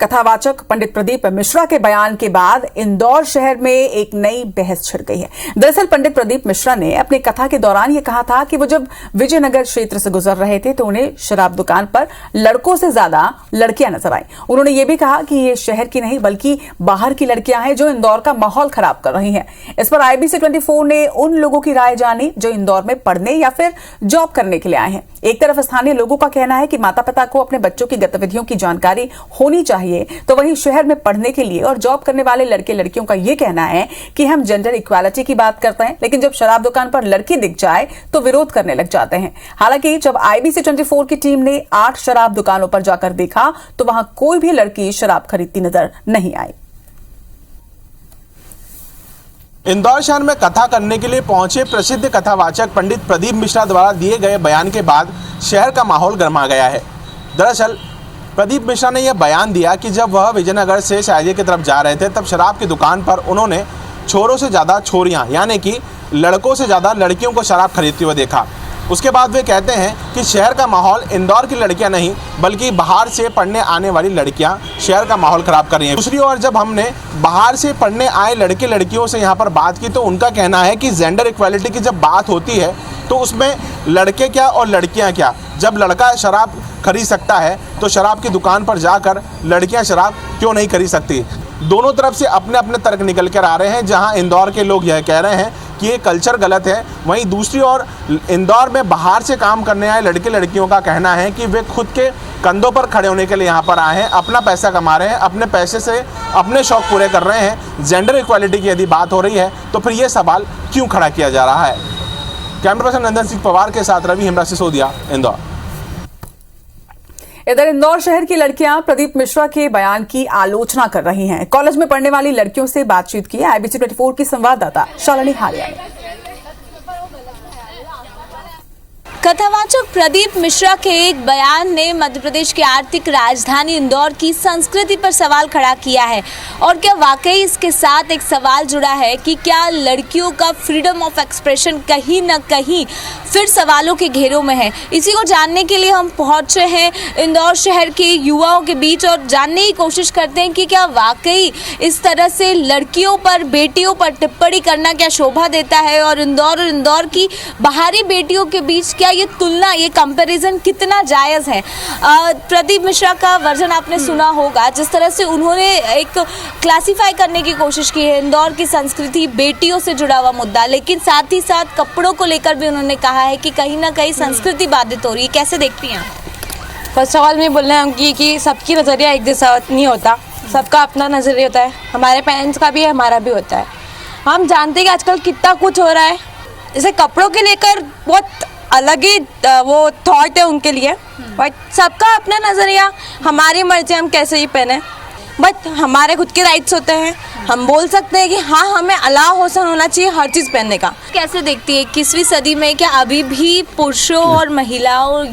कथावाचक पंडित प्रदीप मिश्रा के बयान के बाद इंदौर शहर में एक नई बहस छिड़ गई है। दरअसल पंडित प्रदीप मिश्रा ने अपनी कथा के दौरान ये कहा था कि वो जब विजयनगर क्षेत्र से गुजर रहे थे तो उन्हें शराब दुकान पर लड़कों से ज्यादा लड़कियां नजर आई। उन्होंने ये भी कहा कि ये शहर की नहीं बल्कि बाहर की लड़कियां हैं जो इंदौर का माहौल खराब कर रही हैं। इस पर IBC 24 ने उन लोगों की राय जानी जो इंदौर में पढ़ने या फिर जॉब करने के लिए आए हैं। एक तरफ स्थानीय लोगों का कहना है कि माता पिता को अपने बच्चों की गतिविधियों की जानकारी होनी चाहिए, तो वहीं शहर में पढ़ने के लिए और जॉब करने वाले लड़के लड़कियों का यह कहना है कि हम जेंडर इक्वालिटी की बात करते हैं, लेकिन जब शराब दुकान पर लड़की दिख जाए तो विरोध करने लग जाते हैं। हालांकि जब IBC 24 की टीम ने 8 शराब दुकानों पर जाकर देखा तो वहां कोई भी लड़की शराब खरीदती नजर नहीं आई। इंदौर शहर में कथा करने के लिए पहुंचे प्रसिद्ध कथावाचक पंडित प्रदीप मिश्रा द्वारा दिए गए बयान के बाद शहर का माहौल गर्मा गया है। दरअसल प्रदीप मिश्रा ने यह बयान दिया कि जब वह विजयनगर से शायरी की तरफ जा रहे थे तब शराब की दुकान पर उन्होंने छोरों से ज़्यादा छोरियां यानी कि लड़कों से ज़्यादा लड़कियों को शराब खरीदते हुए देखा। उसके बाद वे कहते हैं कि शहर का माहौल इंदौर की लड़कियां नहीं बल्कि बाहर से पढ़ने आने वाली लड़कियां शहर का माहौल ख़राब कर रही हैं। दूसरी ओर जब हमने बाहर से पढ़ने आए लड़के लड़कियों से यहाँ पर बात की तो उनका कहना है कि जेंडर इक्वालिटी की जब बात होती है तो उसमें लड़के क्या और लड़कियाँ क्या। जब लड़का शराब खरीद सकता है तो शराब की दुकान पर जाकर लड़कियाँ शराब क्यों नहीं खरीद सकती। दोनों तरफ से अपने अपने तर्क निकल कर आ रहे हैं। जहां इंदौर के लोग यह कह रहे हैं कि ये कल्चर गलत है, वहीं दूसरी ओर इंदौर में बाहर से काम करने आए लड़के लड़कियों का कहना है कि वे खुद के कंधों पर खड़े होने के लिए यहाँ पर आए हैं, अपना पैसा कमा रहे हैं, अपने पैसे से अपने शौक पूरे कर रहे हैं। जेंडर इक्वालिटी की यदि बात हो रही है तो फिर ये सवाल क्यों खड़ा किया जा रहा है। कैमरा पर्सन नंदन सिंह पवार के साथ रवि हेमरा सिसोदिया, इंदौर। इधर इंदौर शहर की लड़कियां प्रदीप मिश्रा के बयान की आलोचना कर रही हैं। कॉलेज में पढ़ने वाली लड़कियों से बातचीत की IBC 24 की संवाददाता शालिनी हारिया ने। कथावाचक प्रदीप मिश्रा के एक बयान ने मध्य प्रदेश की आर्थिक राजधानी इंदौर की संस्कृति पर सवाल खड़ा किया है। और क्या वाकई इसके साथ एक सवाल जुड़ा है कि क्या लड़कियों का फ्रीडम ऑफ एक्सप्रेशन कहीं न कहीं फिर सवालों के घेरों में है। इसी को जानने के लिए हम पहुंचे हैं इंदौर शहर के युवाओं के बीच और जानने की कोशिश करते हैं कि क्या वाकई इस तरह से लड़कियों पर बेटियों पर टिप्पणी करना क्या शोभा देता है और इंदौर की बाहरी बेटियों के बीच क्या ये तुलना, ये कंपैरिजन कितना जायज़ है। प्रदीप मिश्रा का वर्जन आपने सुना होगा, जिस तरह से उन्होंने एक क्लासिफाई करने की कोशिश की है इंदौर की संस्कृति, बेटियों से जुड़ा हुआ मुद्दा, लेकिन साथ ही साथ कपड़ों को लेकर भी उन्होंने कहा है कि कहीं ना कहीं संस्कृति बाधित हो रही है। कैसे देखती हैं? फर्स्ट ऑफ ऑल मैं बोलना चाहूँगी कि सबकी नज़रिया एक जैसा नहीं होता, सबका अपना नज़रिया होता है। हमारे पेरेंट्स का भी है, हमारा भी होता है। हम जानते हैं कि आजकल कितना कुछ हो रहा है। जैसे कपड़ों के लेकर बहुत अलग ही वो थॉट है उनके लिए, बट सबका अपना नज़रिया, हमारी मर्जी हम कैसे ही पहने, बट हमारे खुद के राइट्स होते हैं। हम बोल सकते हैं कि हाँ, हमें अलाउ होना चाहिए हर चीज़ पहनने का। कैसे देखती है 21वीं सदी में क्या अभी भी पुरुषों और महिलाओं,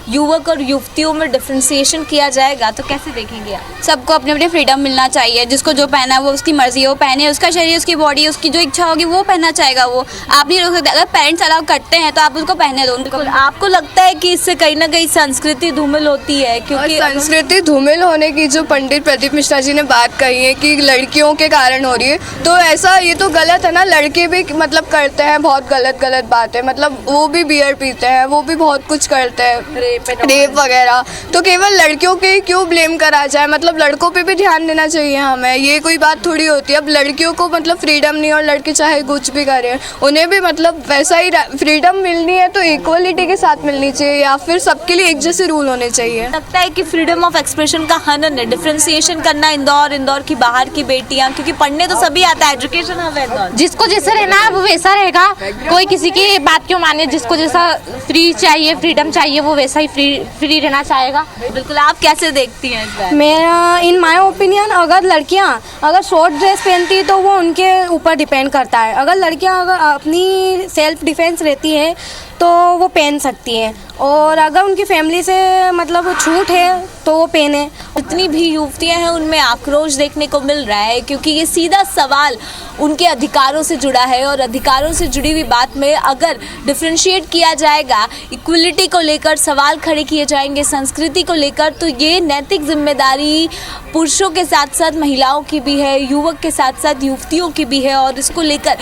युवक और युवतियों में डिफ्रेंसिएशन किया जाएगा? तो कैसे देखेंगे आप? सबको अपनी अपनी फ्रीडम मिलना चाहिए। जिसको जो पहना है वो उसकी मर्जी है, वो पहने, उसका शरीर, उसकी बॉडी, उसकी जो इच्छा होगी वो पहनना चाहेगा। वो आप नहीं रोक सकते। अगर पेरेंट्स अलाउ करते हैं तो आप उसको पहने दो। आपको लगता है कि इससे कहीं ना कहीं संस्कृति धूमिल होती है? क्योंकि संस्कृति धूमिल होने की जो पंडित प्रदीप मिश्रा जी ने बात कही है कि लड़कियों के कारण हो रही है, तो ऐसा ये तो गलत है ना। लड़के भी मतलब करते हैं बहुत गलत बात है। मतलब वो भी बियर पीते हैं, वो भी बहुत कुछ करते हैं, रेप वगैरह। तो केवल लड़कियों के क्यों ब्लेम करा जाए? मतलब लड़कों पे भी ध्यान देना चाहिए हमें। ये कोई बात थोड़ी होती है। अब लड़कियों को मतलब फ्रीडम नहीं, और लड़के चाहे कुछ भी करें, उन्हें भी मतलब वैसा ही फ्रीडम मिलनी है तो इक्वलिटी के साथ मिलनी चाहिए, या फिर सबके लिए एक जैसे रूल होने चाहिए। लगता है कि फ्रीडम ऑफ एक्सप्रेशन का हनन है, डिफ्रेंसिएशन करना इंदौर की बाहर की बेटियां, क्योंकि पढ़ने तो सभी आता है, एजुकेशन है इंदौर। जिसको जैसा रहना है वो वैसा रहेगा, कोई किसी की बात क्यों माने। जिसको जैसा फ्री चाहिए, फ्रीडम चाहिए, वो वैसा ही फ्री रहना चाहेगा। बिल्कुल। आप कैसे देखती हैं इस बात? मेरा इन माय ओपिनियन, अगर लड़कियां अगर शॉर्ट ड्रेस पहनती है तो वो उनके ऊपर डिपेंड करता है। अगर लड़कियां अगर अपनी सेल्फ डिफेंस रहती है तो वो पहन सकती हैं, और अगर उनकी फैमिली से मतलब छूट है तो वो पहने। जितनी भी युवतियां हैं उनमें आक्रोश देखने को मिल रहा है, क्योंकि ये सीधा सवाल उनके अधिकारों से जुड़ा है, और अधिकारों से जुड़ी हुई बात में अगर डिफरेंशिएट किया जाएगा, इक्वलिटी को लेकर सवाल खड़े किए जाएंगे, संस्कृति को लेकर, तो ये नैतिक जिम्मेदारी पुरुषों के साथ साथ महिलाओं की भी है, युवक के साथ साथ युवतियों की भी है, और इसको लेकर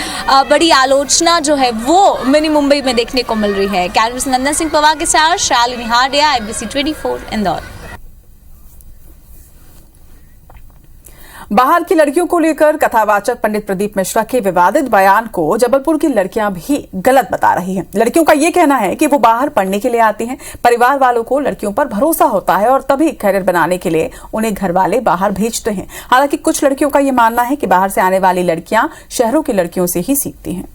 बड़ी आलोचना जो है वो मिनी मुंबई में देखने को मिल रही है। कैमरा से नंदन सिंह पवार के साथ शालिनी हाडिया, IBC 24 इंदौर। बाहर की लड़कियों को लेकर कथावाचक पंडित प्रदीप मिश्रा के विवादित बयान को जबलपुर की लड़कियां भी गलत बता रही हैं। लड़कियों का ये कहना है कि वो बाहर पढ़ने के लिए आती हैं, परिवार वालों को लड़कियों पर भरोसा होता है और तभी करियर बनाने के लिए उन्हें घर वाले बाहर भेजते हैं। हालांकि कुछ लड़कियों का ये मानना है कि बाहर से आने वाली लड़कियां शहरों की लड़कियों से ही सीखती हैं।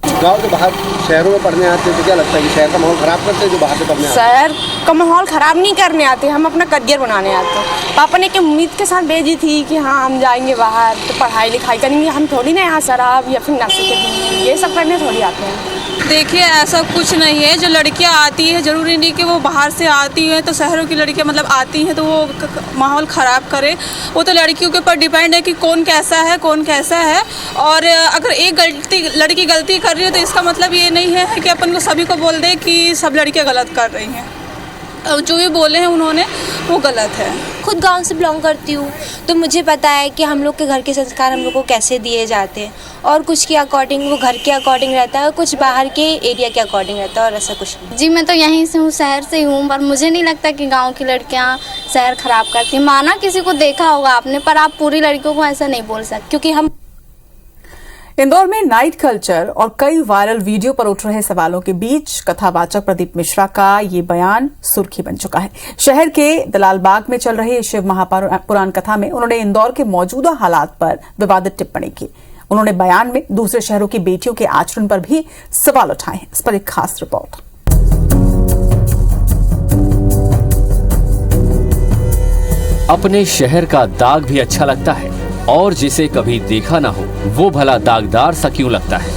गाँव के बाहर शहरों में पढ़ने आते हैं तो क्या लगता है कि शहर का माहौल खराब करते हैं जो बाहर से पढ़ने आते हैं? शहर का माहौल ख़राब नहीं करने आते, हम अपना करियर बनाने आते हैं। पापा ने एक उम्मीद के साथ भेजी थी कि हाँ हम जाएंगे बाहर तो पढ़ाई लिखाई करेंगे, हम थोड़ी ना यहाँ शराब या फिर नशे के ये सब करने थोड़ी आते हैं। देखिए ऐसा कुछ नहीं है, जो लड़कियां आती हैं ज़रूरी नहीं कि वो बाहर से आती हैं तो शहरों की लड़कियां मतलब आती हैं तो वो माहौल ख़राब करे। वो तो लड़कियों के ऊपर डिपेंड है कि कौन कैसा है कौन कैसा है। और अगर एक लड़की गलती कर रही है तो इसका मतलब ये नहीं है कि अपन को सभी को बोल दे कि सब लड़कियां गलत कर रही हैं। जो भी बोले हैं उन्होंने वो गलत है। खुद गांव से बिलोंग करती हूँ तो मुझे पता है कि हम लोग के घर के संस्कार हम लोग को कैसे दिए जाते हैं, और कुछ के अकॉर्डिंग वो घर के अकॉर्डिंग रहता है और कुछ बाहर के एरिया के अकॉर्डिंग रहता है, और ऐसा कुछ नहीं। जी मैं तो यहीं से हूँ, शहर से ही हूँ, पर मुझे नहीं लगता कि गांव की लड़कियाँ शहर ख़राब करती हैं। माना किसी को देखा होगा आपने, पर आप पूरी लड़कियों को ऐसा नहीं बोल सकते, क्योंकि हम इंदौर में नाइट कल्चर और कई वायरल वीडियो पर उठ रहे सवालों के बीच कथावाचक प्रदीप मिश्रा का ये बयान सुर्खी बन चुका है। शहर के दलालबाग में चल रही शिव महापुराण कथा में उन्होंने इंदौर के मौजूदा हालात पर विवादित टिप्पणी की। उन्होंने बयान में दूसरे शहरों की बेटियों के आचरण पर भी सवाल उठाए हैं। इस पर एक खास रिपोर्ट। अपने शहर का दाग भी अच्छा लगता है, और जिसे कभी देखा ना हो वो भला दागदार सा क्यों लगता है?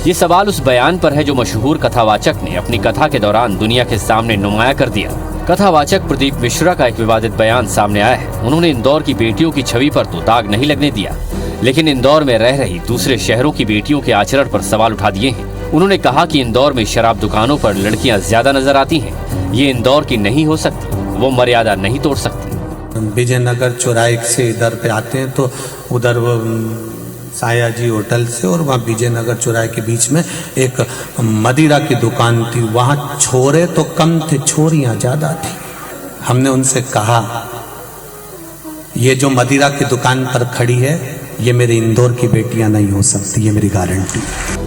ये सवाल उस बयान पर है जो मशहूर कथावाचक ने अपनी कथा के दौरान दुनिया के सामने नुमाया कर दिया। कथावाचक प्रदीप मिश्रा का एक विवादित बयान सामने आया है। उन्होंने इंदौर की बेटियों की छवि पर तो दाग नहीं लगने दिया, लेकिन इंदौर में रह रही दूसरे शहरों की बेटियों के आचरण पर सवाल उठा दिए हैं। उन्होंने कहा कि इंदौर में शराब दुकानों पर लड़कियां ज्यादा नजर आती हैं। ये इंदौर की नहीं हो सकती, वो मर्यादा नहीं तोड़ सकती। विजयनगर चौराहे से इधर पे आते हैं तो उधर साया जी होटल से और वहाँ विजयनगर चौराहे के बीच में एक मदिरा की दुकान थी। वहाँ छोरे तो कम थे, छोरियाँ ज़्यादा थी। हमने उनसे कहा ये जो मदिरा की दुकान पर खड़ी है ये मेरी इंदौर की बेटियां नहीं हो सकती, ये मेरी गारंटी।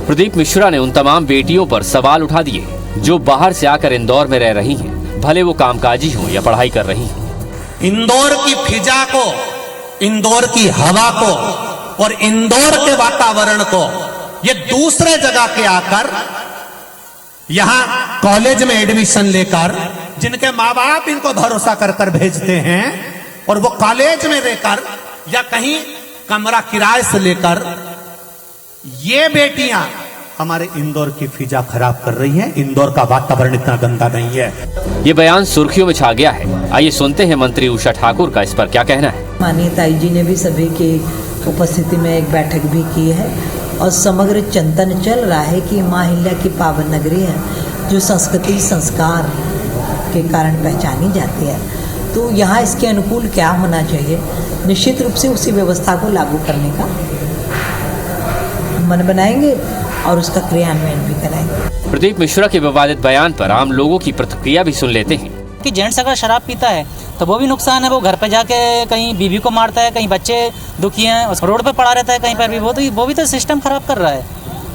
प्रदीप मिश्रा ने उन तमाम बेटियों पर सवाल उठा दिए जो बाहर से आकर इंदौर में रह रही हैं, भले वो कामकाजी हों या पढ़ाई कर रही हों। इंदौर की फिजा को, इंदौर की हवा को और इंदौर के वातावरण को ये दूसरे जगह के आकर यहां कॉलेज में एडमिशन लेकर, जिनके माँ बाप इनको भरोसा कर कर भेजते हैं, और वो कॉलेज में लेकर या कहीं कमरा किराए से लेकर ये बेटियां हमारे इंदौर की फिजा खराब कर रही हैं। इंदौर का वातावरण इतना गंदा नहीं है। ये बयान सुर्खियों में छा गया है। आइए सुनते हैं मंत्री उषा ठाकुर का इस पर क्या कहना है। माननीय ताई जी ने भी सभी की उपस्थिति में एक बैठक भी की है और समग्र चिंतन चल रहा है कि माँ अहिल्या की पावन नगरी है जो संस्कृति संस्कार के कारण पहचानी जाती है, तो यहाँ इसके अनुकूल क्या होना चाहिए, निश्चित रूप से उसी व्यवस्था को लागू करने का मन बनाएंगे और उसका क्रियान्वयन भी कराएंगे। प्रदीप मिश्रा के विवादित बयान पर आम लोगों की प्रतिक्रिया भी सुन लेते हैं। कि जेंट्स अगर शराब पीता है तो वो भी नुकसान है, वो घर पे जाके कहीं बीवी को मारता है, कहीं बच्चे दुखी हैं, रोड पे पड़ा रहता है कहीं पर भी, वो भी तो सिस्टम खराब कर रहा है।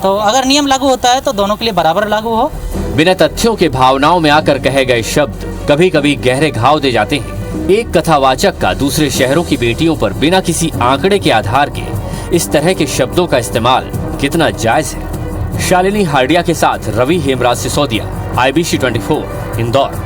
तो अगर नियम लागू होता है तो दोनों के लिए बराबर लागू हो। बिना तथ्यों के भावनाओं में आकर कहे गए शब्द कभी कभी गहरे घाव दे जाते हैं। एक कथावाचक का दूसरे शहरों की बेटियों पर बिना किसी आंकड़े के आधार के इस तरह के शब्दों का इस्तेमाल कितना जायज है। शालिनी हाडिया के साथ रवि हेमराज सिसोदिया, IBC 24 इंदौर।